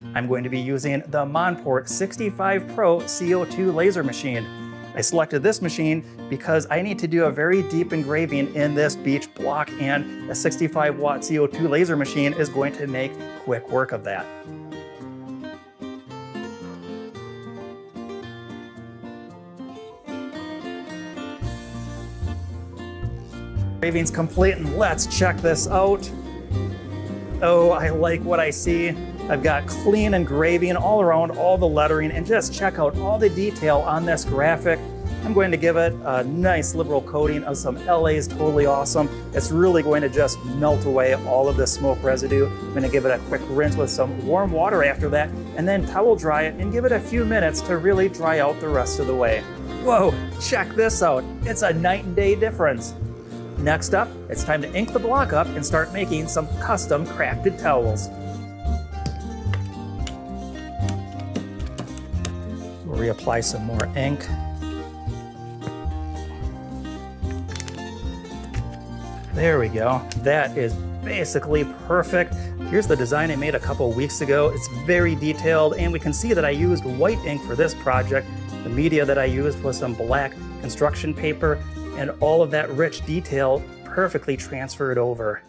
I'm going to be using the Monport 65 Pro CO2 laser machine. I selected this machine because I need to do a very deep engraving in this beach block, and a 65 watt CO2 laser machine is going to make quick work of that. Engraving's complete, and let's check this out. Oh, I like what I see. I've got clean engraving all around, all the lettering, and just check out all the detail on this graphic. I'm going to give it a nice liberal coating of some LA's Totally Awesome. It's really going to just melt away all of the smoke residue. I'm going to give it a quick rinse with some warm water after that, and then towel dry it and give it a few minutes to really dry out the rest of the way. Whoa, check this out. It's a night and day difference. Next up, it's time to ink the block up and start making some custom crafted towels. We'll reapply some more ink. There we go. That is basically perfect. Here's the design I made a couple weeks ago. It's very detailed, and we can see that I used white ink for this project. The media that I used was some black construction paper, and all of that rich detail perfectly transferred over.